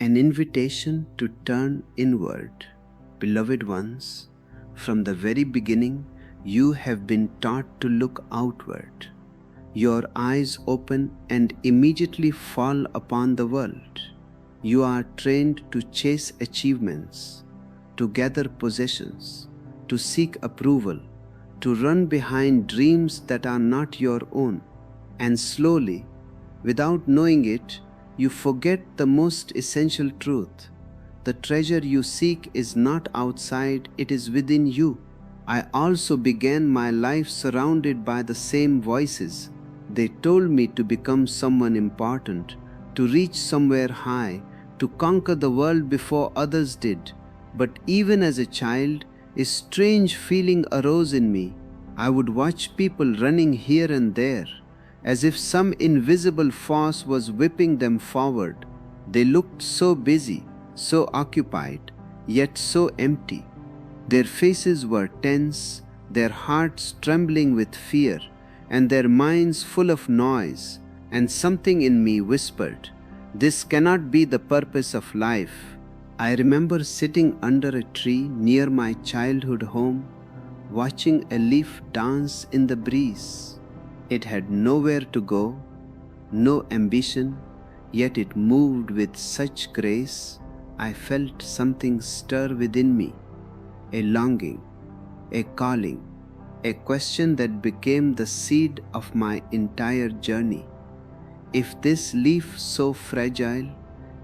An invitation to turn inward. Beloved ones, from the very beginning, you have been taught to look outward. Your eyes open and immediately fall upon the world. You are trained to chase achievements, to gather possessions, to seek approval, to run behind dreams that are not your own. And slowly, without knowing it, you forget the most essential truth. The treasure you seek is not outside, it is within you. I also began my life surrounded by the same voices. They told me to become someone important, to reach somewhere high, to conquer the world before others did. But even as a child, a strange feeling arose in me. I would watch people running here and there, as if some invisible force was whipping them forward. They looked so busy, so occupied, yet so empty. Their faces were tense, their hearts trembling with fear, and their minds full of noise, and something in me whispered, "This cannot be the purpose of life." I remember sitting under a tree near my childhood home, watching a leaf dance in the breeze. It had nowhere to go, no ambition, yet it moved with such grace. I felt something stir within me, a longing, a calling, a question that became the seed of my entire journey. If this leaf so fragile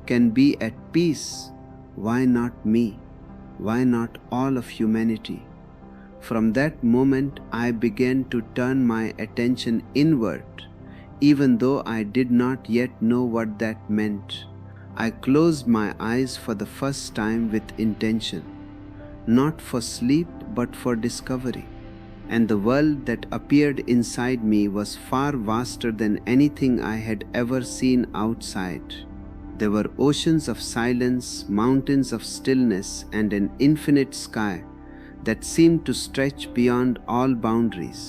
can be at peace, why not me? Why not all of humanity? From that moment, I began to turn my attention inward, even though I did not yet know what that meant. I closed my eyes for the first time with intention, not for sleep but for discovery. And the world that appeared inside me was far vaster than anything I had ever seen outside. There were oceans of silence, mountains of stillness, and an infinite sky that seemed to stretch beyond all boundaries.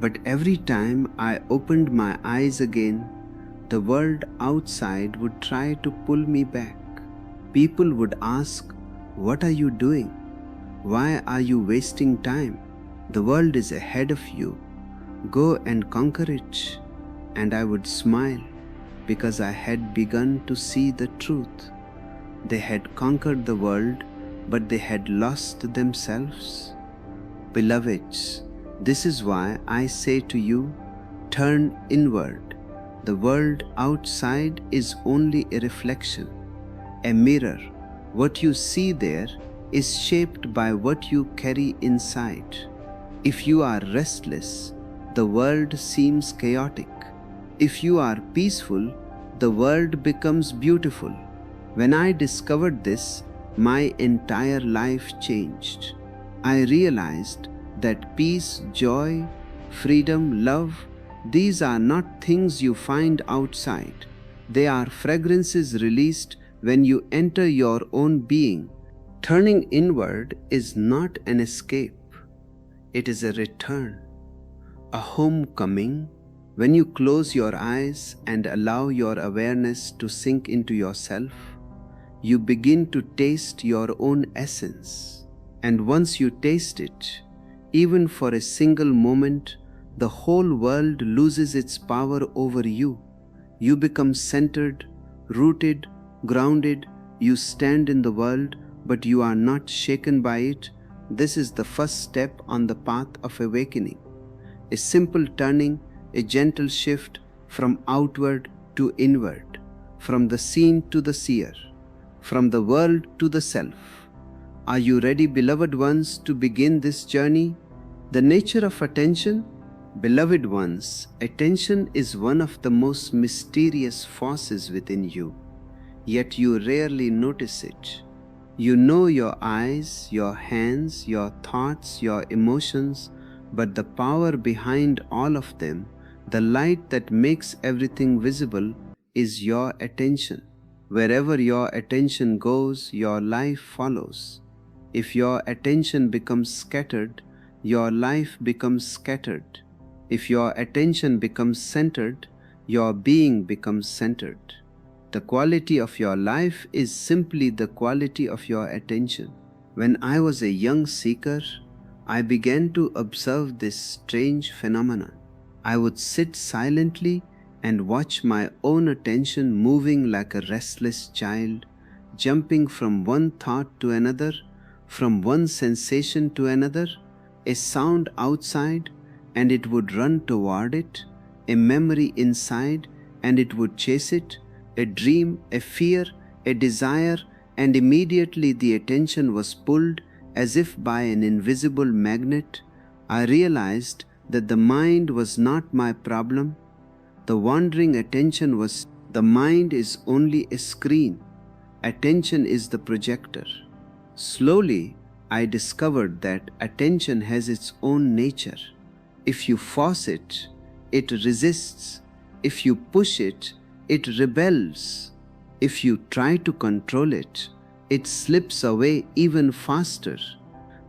But every time I opened my eyes again, the world outside would try to pull me back. People would ask, "What are you doing? Why are you wasting time? The world is ahead of you. Go and conquer it." And I would smile because I had begun to see the truth. They had conquered the world, but they had lost themselves. Beloveds, this is why I say to you, turn inward. The world outside is only a reflection, a mirror. What you see there is shaped by what you carry inside. If you are restless, the world seems chaotic. If you are peaceful, the world becomes beautiful. When I discovered this, my entire life changed. I realized that peace, joy, freedom, love, these are not things you find outside. They are fragrances released when you enter your own being. Turning inward is not an escape. It is a return, a homecoming. When you close your eyes and allow your awareness to sink into yourself, you begin to taste your own essence. And once you taste it, even for a single moment, the whole world loses its power over you. You become centered, rooted, grounded. You stand in the world, but you are not shaken by it. This is the first step on the path of awakening. A simple turning, a gentle shift from outward to inward, from the seen to the seer, from the world to the self. Are you ready, beloved ones, to begin this journey? The nature of attention? Beloved ones, attention is one of the most mysterious forces within you, yet you rarely notice it. You know your eyes, your hands, your thoughts, your emotions, but the power behind all of them, the light that makes everything visible, is your attention. Wherever your attention goes, your life follows. If your attention becomes scattered, your life becomes scattered. If your attention becomes centered, your being becomes centered. The quality of your life is simply the quality of your attention. When I was a young seeker, I began to observe this strange phenomenon. I would sit silently and watch my own attention moving like a restless child, jumping from one thought to another, from one sensation to another, a sound outside, and it would run toward it, a memory inside, and it would chase it, a dream, a fear, a desire, and immediately the attention was pulled as if by an invisible magnet. I realized that the mind was not my problem. The wandering attention was. The mind is only a screen. Attention is the projector. Slowly, I discovered that attention has its own nature. If you force it, it resists. If you push it, it rebels. If you try to control it, it slips away even faster.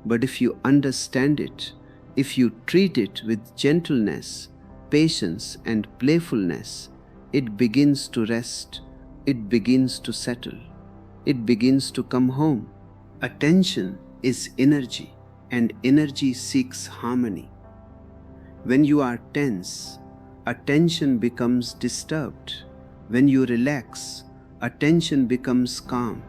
But if you understand it, if you treat it with gentleness, patience, and playfulness, it begins to rest, it begins to settle, it begins to come home. Attention is energy, and energy seeks harmony. When you are tense, attention becomes disturbed. When you relax, attention becomes calm.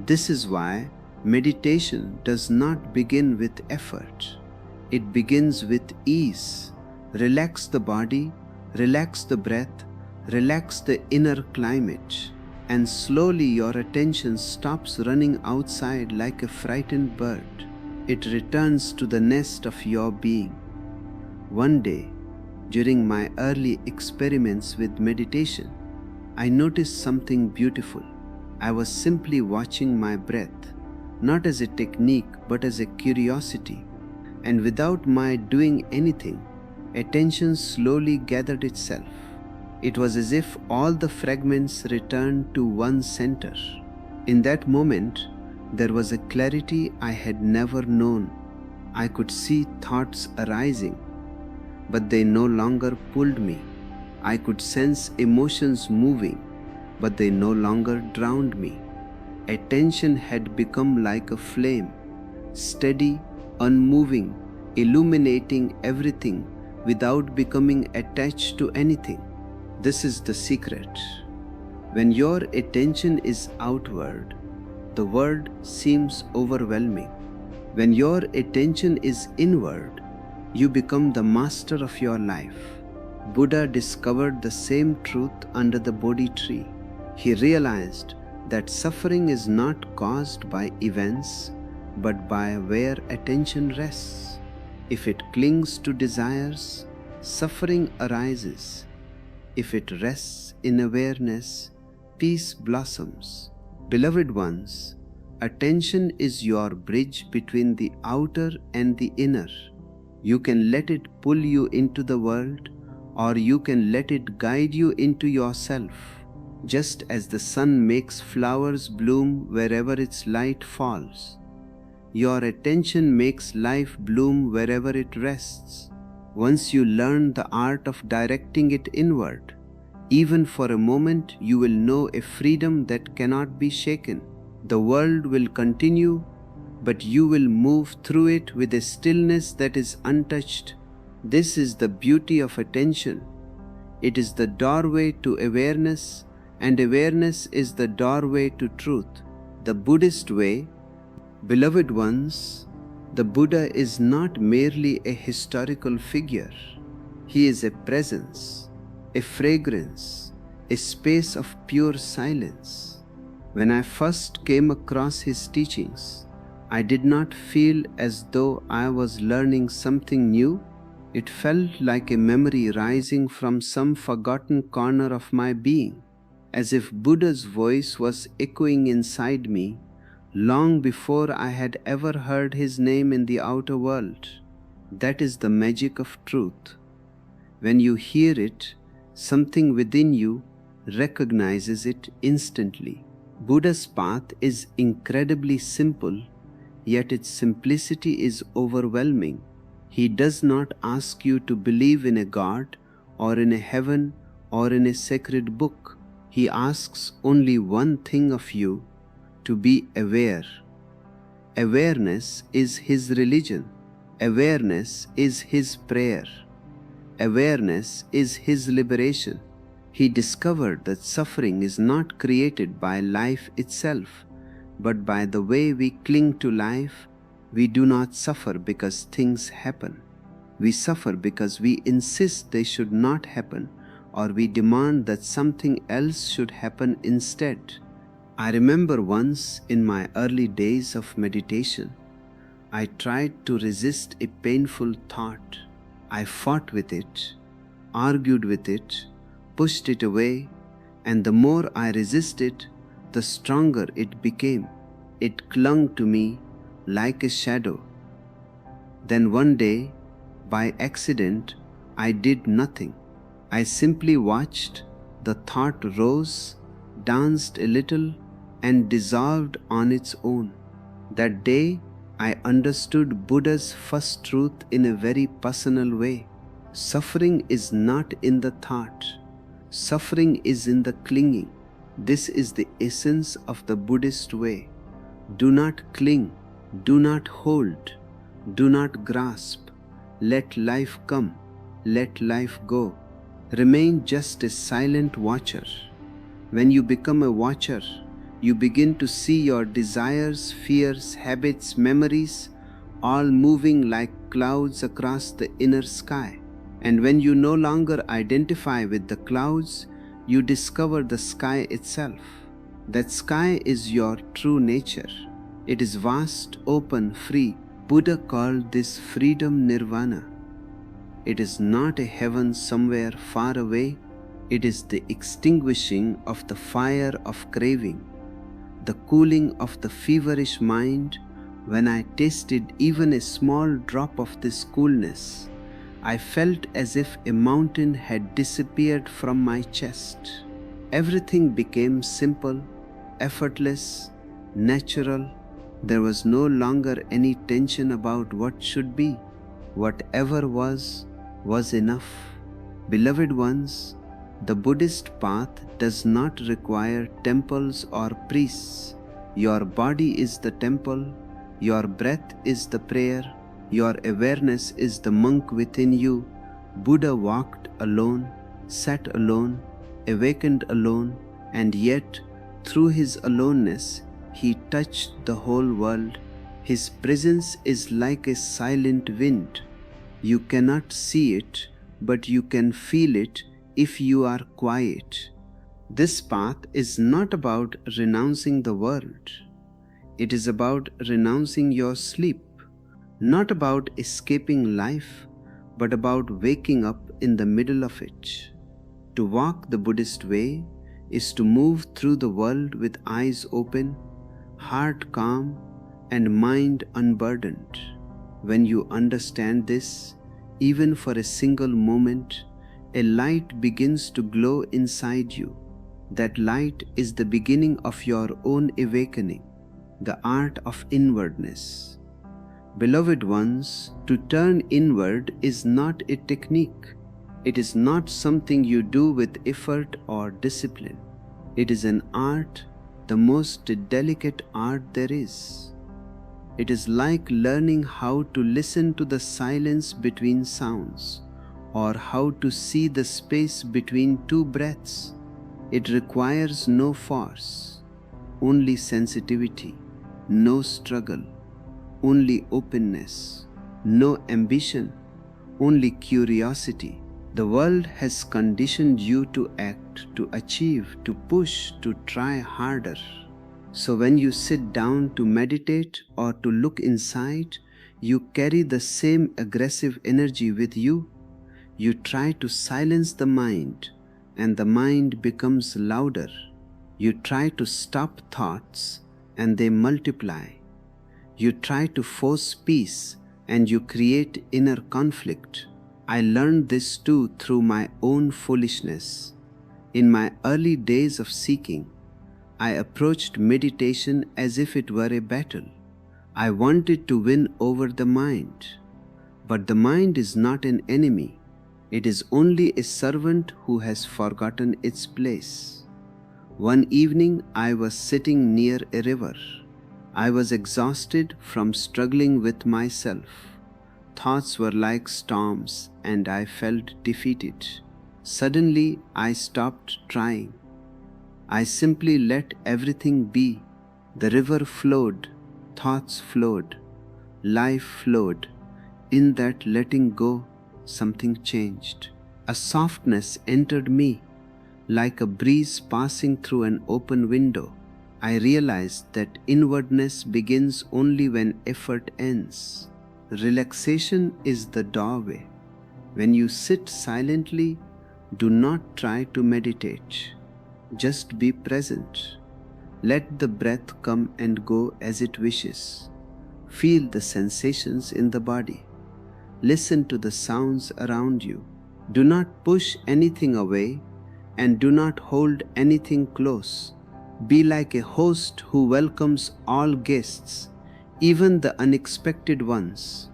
This is why meditation does not begin with effort. It begins with ease. Relax the body, relax the breath, relax the inner climate, and slowly your attention stops running outside like a frightened bird. It returns to the nest of your being. One day, during my early experiments with meditation, I noticed something beautiful. I was simply watching my breath, not as a technique but as a curiosity. And without my doing anything, attention slowly gathered itself. It was as if all the fragments returned to one center. In that moment, there was a clarity I had never known. I could see thoughts arising, but they no longer pulled me. I could sense emotions moving, but they no longer drowned me. Attention had become like a flame, steady, unmoving, illuminating everything without becoming attached to anything. This is the secret. When your attention is outward, the world seems overwhelming. When your attention is inward, you become the master of your life. Buddha discovered the same truth under the Bodhi tree. He realized that suffering is not caused by events, but by where attention rests. If it clings to desires, suffering arises. If it rests in awareness, peace blossoms. Beloved ones, attention is your bridge between the outer and the inner. You can let it pull you into the world, or you can let it guide you into yourself. Just as the sun makes flowers bloom wherever its light falls, your attention makes life bloom wherever it rests. Once you learn the art of directing it inward, even for a moment, you will know a freedom that cannot be shaken. The world will continue, but you will move through it with a stillness that is untouched. This is the beauty of attention. It is the doorway to awareness, and awareness is the doorway to truth. The Buddhist way. Beloved ones, the Buddha is not merely a historical figure. He is a presence, a fragrance, a space of pure silence. When I first came across his teachings, I did not feel as though I was learning something new. It felt like a memory rising from some forgotten corner of my being, as if Buddha's voice was echoing inside me long before I had ever heard his name in the outer world. That is the magic of truth. When you hear it, something within you recognizes it instantly. Buddha's path is incredibly simple, yet its simplicity is overwhelming. He does not ask you to believe in a God or in a heaven or in a sacred book. He asks only one thing of you: to be aware. Awareness is his religion. Awareness is his prayer. Awareness is his liberation. He discovered that suffering is not created by life itself, but by the way we cling to life. We do not suffer because things happen. We suffer because we insist they should not happen, or we demand that something else should happen instead. I remember once in my early days of meditation, I tried to resist a painful thought. I fought with it, argued with it, pushed it away, and the more I resisted, the stronger it became. It clung to me like a shadow. Then one day, by accident, I did nothing. I simply watched. The thought rose, danced a little, and dissolved on its own. That day, I understood Buddha's first truth in a very personal way. Suffering is not in the thought. Suffering is in the clinging. This is the essence of the Buddhist way. Do not cling. Do not hold. Do not grasp. Let life come. Let life go. Remain just a silent watcher. When you become a watcher, you begin to see your desires, fears, habits, memories, all moving like clouds across the inner sky. And when you no longer identify with the clouds, you discover the sky itself. That sky is your true nature. It is vast, open, free. Buddha called this freedom nirvana. It is not a heaven somewhere far away. It is the extinguishing of the fire of craving, the cooling of the feverish mind. When I tasted even a small drop of this coolness, I felt as if a mountain had disappeared from my chest. Everything became simple, effortless, natural. There was no longer any tension about what should be. Whatever was enough. Beloved ones, the Buddhist path does not require temples or priests. Your body is the temple, your breath is the prayer, your awareness is the monk within you. Buddha walked alone, sat alone, awakened alone, and yet, through his aloneness, he touched the whole world. His presence is like a silent wind. You cannot see it, but you can feel it if you are quiet. This path is not about renouncing the world. It is about renouncing your sleep, not about escaping life, but about waking up in the middle of it. To walk the Buddhist way is to move through the world with eyes open, heart calm, and mind unburdened. When you understand this, even for a single moment, a light begins to glow inside you. That light is the beginning of your own awakening, the art of inwardness. Beloved ones, to turn inward is not a technique. It is not something you do with effort or discipline. It is an art, the most delicate art there is. It is like learning how to listen to the silence between sounds, or how to see the space between two breaths. It requires no force, only sensitivity, no struggle, only openness, no ambition, only curiosity. The world has conditioned you to act, to achieve, to push, to try harder. So when you sit down to meditate or to look inside, you carry the same aggressive energy with you. You try to silence the mind, and the mind becomes louder. You try to stop thoughts, and they multiply. You try to force peace, and you create inner conflict. I learned this too through my own foolishness. In my early days of seeking, I approached meditation as if it were a battle. I wanted to win over the mind. But the mind is not an enemy. It is only a servant who has forgotten its place. One evening I was sitting near a river. I was exhausted from struggling with myself. Thoughts were like storms and I felt defeated. Suddenly I stopped trying. I simply let everything be. The river flowed, thoughts flowed, life flowed. In that letting go, something changed. A softness entered me, like a breeze passing through an open window. I realized that inwardness begins only when effort ends. Relaxation is the doorway. When you sit silently, do not try to meditate. Just be present. Let the breath come and go as it wishes. Feel the sensations in the body. Listen to the sounds around you. Do not push anything away and do not hold anything close. Be like a host who welcomes all guests, even the unexpected ones.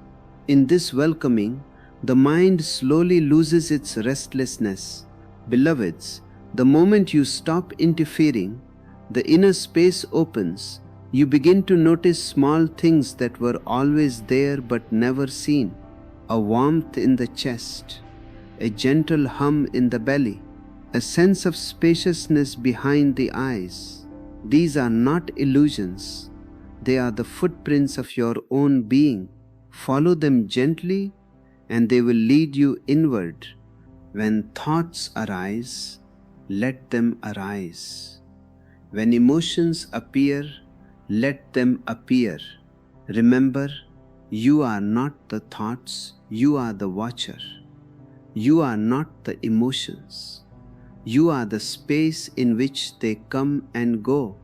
In this welcoming, the mind slowly loses its restlessness. Beloveds, the moment you stop interfering, the inner space opens. You begin to notice small things that were always there but never seen. A warmth in the chest, a gentle hum in the belly, a sense of spaciousness behind the eyes. These are not illusions. They are the footprints of your own being. Follow them gently and they will lead you inward. When thoughts arise, let them arise. When emotions appear, let them appear. Remember, you are not the thoughts, you are the watcher. You are not the emotions. You are the space in which they come and go.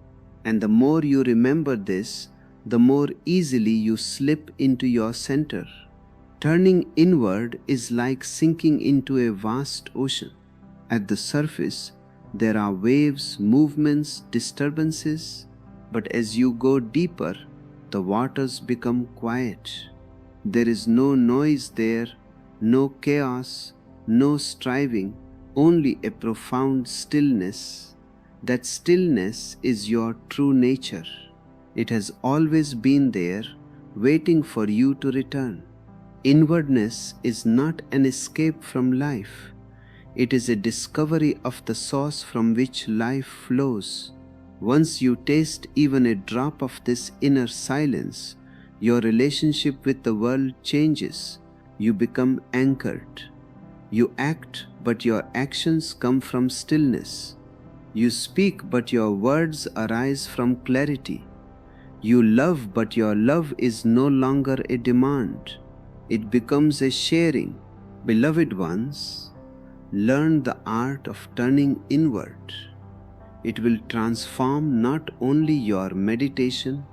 And the more you remember this, the more easily you slip into your center. Turning inward is like sinking into a vast ocean. At the surface, there are waves, movements, disturbances, but as you go deeper, the waters become quiet. There is no noise there, no chaos, no striving, only a profound stillness. That stillness is your true nature. It has always been there, waiting for you to return. Inwardness is not an escape from life. It is a discovery of the source from which life flows. Once you taste even a drop of this inner silence, your relationship with the world changes. You become anchored. You act, but your actions come from stillness. You speak, but your words arise from clarity. You love, but your love is no longer a demand. It becomes a sharing. Beloved ones, learn the art of turning inward. It will transform not only your meditation,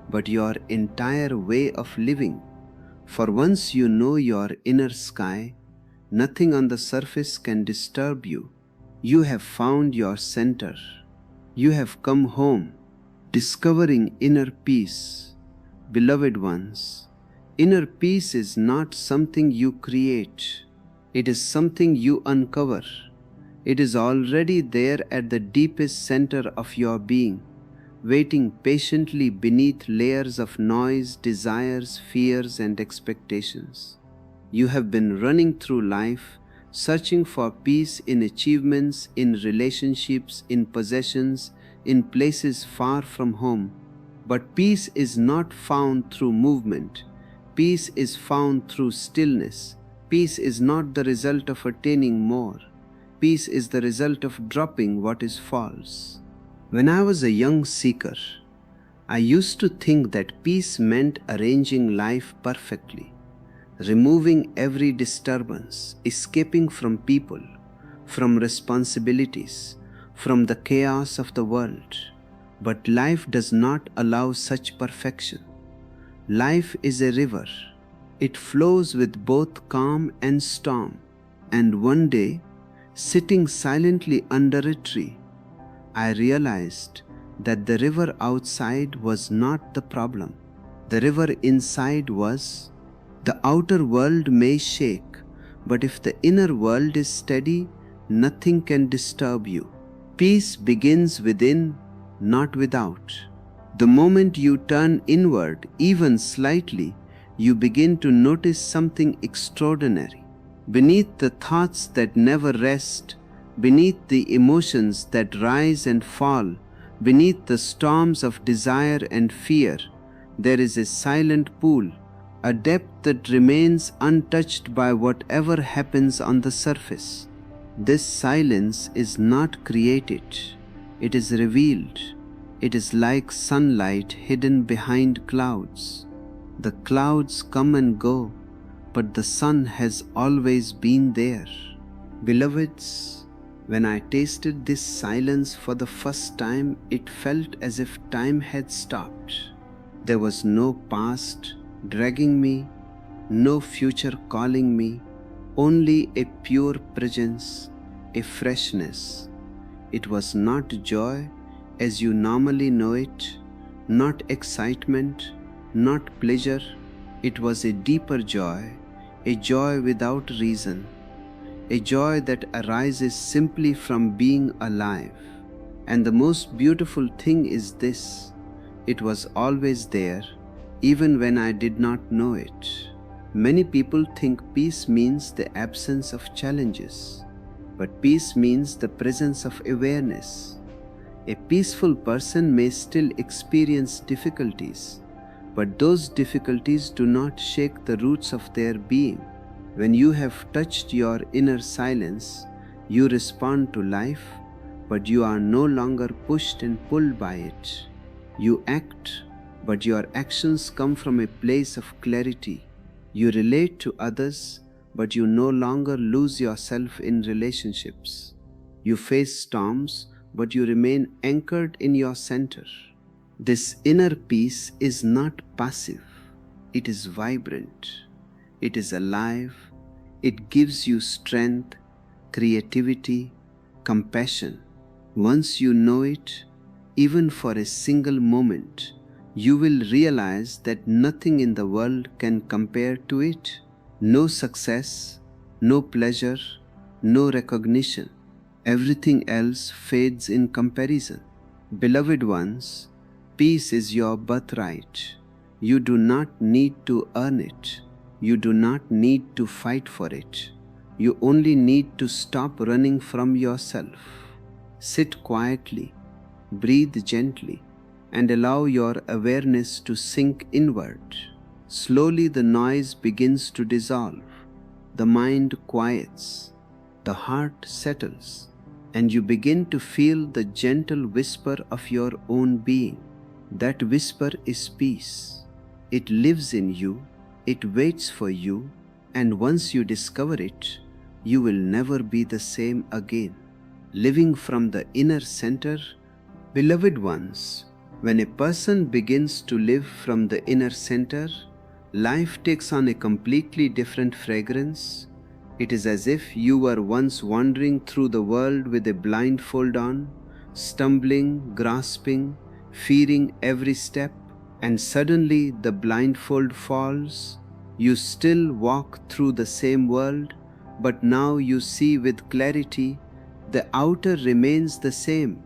but your entire way of living. For once you know your inner sky, nothing on the surface can disturb you. You have found your center. You have come home, discovering inner peace. Beloved ones, inner peace is not something you create. It is something you uncover. It is already there at the deepest center of your being, waiting patiently beneath layers of noise, desires, fears, and expectations. You have been running through life, searching for peace in achievements, in relationships, in possessions, in places far from home. But peace is not found through movement. Peace is found through stillness. Peace is not the result of attaining more. Peace is the result of dropping what is false. When I was a young seeker, I used to think that peace meant arranging life perfectly, removing every disturbance, escaping from people, from responsibilities, from the chaos of the world. But life does not allow such perfection. Life is a river. It flows with both calm and storm. And one day, sitting silently under a tree, I realized that the river outside was not the problem. The river inside was. The outer world may shake, but if the inner world is steady, nothing can disturb you. Peace begins within, not without. The moment you turn inward, even slightly, you begin to notice something extraordinary. Beneath the thoughts that never rest, beneath the emotions that rise and fall, beneath the storms of desire and fear, there is a silent pool, a depth that remains untouched by whatever happens on the surface. This silence is not created, it is revealed. It is like sunlight hidden behind clouds. The clouds come and go, but the sun has always been there. Beloveds, when I tasted this silence for the first time, it felt as if time had stopped. There was no past dragging me, no future calling me, only a pure presence, a freshness. It was not joy as you normally know it, not excitement, not pleasure. It was a deeper joy, a joy without reason, a joy that arises simply from being alive. And the most beautiful thing is this: it was always there, even when I did not know it. Many people think peace means the absence of challenges, but peace means the presence of awareness. A peaceful person may still experience difficulties, but those difficulties do not shake the roots of their being. When you have touched your inner silence, you respond to life, but you are no longer pushed and pulled by it. You act, but your actions come from a place of clarity. You relate to others, but you no longer lose yourself in relationships. You face storms, but you remain anchored in your center. This inner peace is not passive, it is vibrant, it is alive, it gives you strength, creativity, compassion. Once you know it, even for a single moment, you will realize that nothing in the world can compare to it. No success, no pleasure, no recognition. Everything else fades in comparison. Beloved ones, peace is your birthright. You do not need to earn it. You do not need to fight for it. You only need to stop running from yourself. Sit quietly, breathe gently, and allow your awareness to sink inward. Slowly the noise begins to dissolve. The mind quiets. The heart settles. And you begin to feel the gentle whisper of your own being. That whisper is peace. It lives in you, it waits for you, and once you discover it, you will never be the same again. Living from the inner center, beloved ones, when a person begins to live from the inner center, life takes on a completely different fragrance. It is as if you were once wandering through the world with a blindfold on, stumbling, grasping, fearing every step, and suddenly the blindfold falls. You still walk through the same world, but now you see with clarity. The outer remains the same,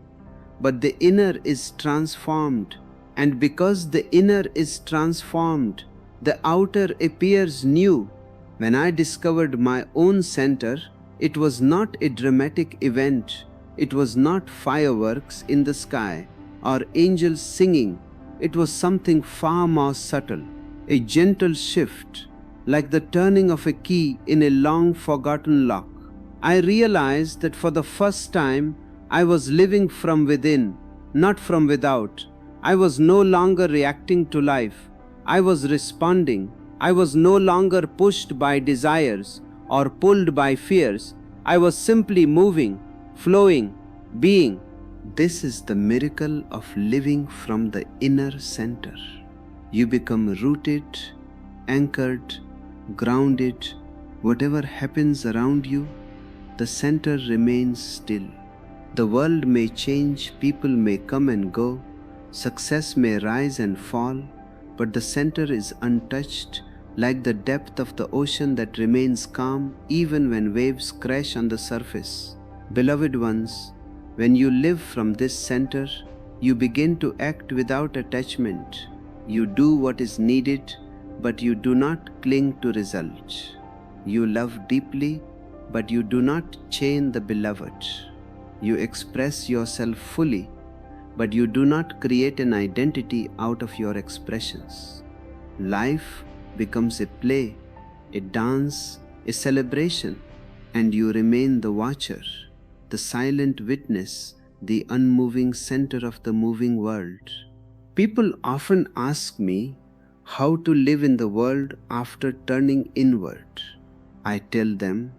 but the inner is transformed, and because the inner is transformed, the outer appears new. When I discovered my own center, it was not a dramatic event. It was not fireworks in the sky or angels singing. It was something far more subtle, a gentle shift, like the turning of a key in a long forgotten lock. I realized that for the first time, I was living from within, not from without. I was no longer reacting to life. I was responding. I was no longer pushed by desires or pulled by fears. I was simply moving, flowing, being. This is the miracle of living from the inner center. You become rooted, anchored, grounded. Whatever happens around you, the center remains still. The world may change, people may come and go, success may rise and fall, but the center is untouched, like the depth of the ocean that remains calm even when waves crash on the surface. Beloved ones, When you live from this center, you begin to act without attachment. You do what is needed, but you do not cling to result. You love deeply, but you do not chain the beloved. You express yourself fully, but you do not create an identity out of your expressions. Life becomes a play, a dance, a celebration, and you remain the watcher, the silent witness, the unmoving center of the moving world. People often ask me how to live in the world after turning inward. I tell them,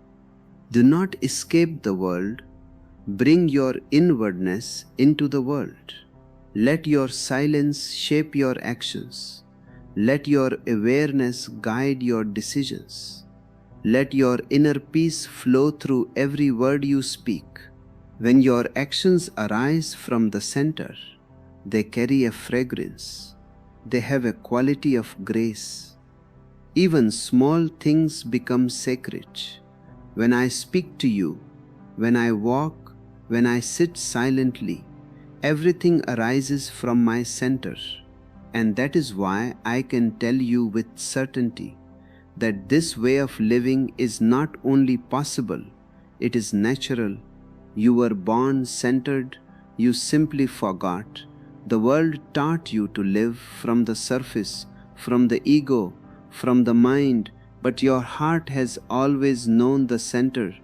do not escape the world, bring your inwardness into the world. Let your silence shape your actions. Let your awareness guide your decisions. Let your inner peace flow through every word you speak. When your actions arise from the center, they carry a fragrance. They have a quality of grace. Even small things become sacred. When I speak to you, when I walk, when I sit silently, everything arises from my center. And that is why I can tell you with certainty that this way of living is not only possible, it is natural. You were born centered, you simply forgot. The world taught you to live from the surface, from the ego, from the mind, but your heart has always known the center.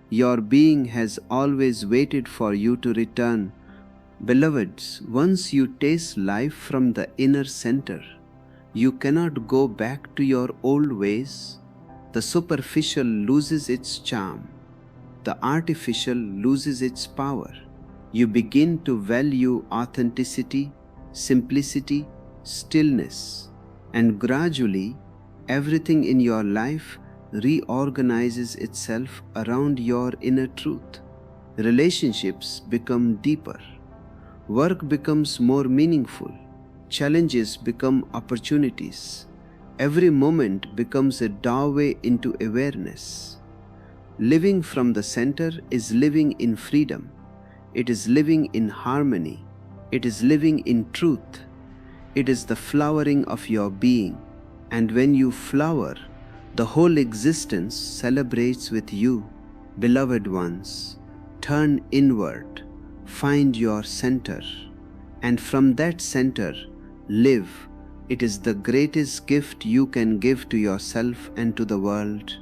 Your being has always waited for you to return. Beloveds, once you taste life from the inner center, you cannot go back to your old ways. The superficial loses its charm. The artificial loses its power. You begin to value authenticity, simplicity, stillness, and gradually everything in your life reorganizes itself around your inner truth. Relationships become deeper. Work becomes more meaningful. Challenges become opportunities. Every moment becomes a doorway into awareness. Living from the center is living in freedom. It is living in harmony. It is living in truth. It is the flowering of your being. And when you flower, the whole existence celebrates with you. Beloved ones, turn inward, find your center, and from that center, live. It is the greatest gift you can give to yourself and to the world.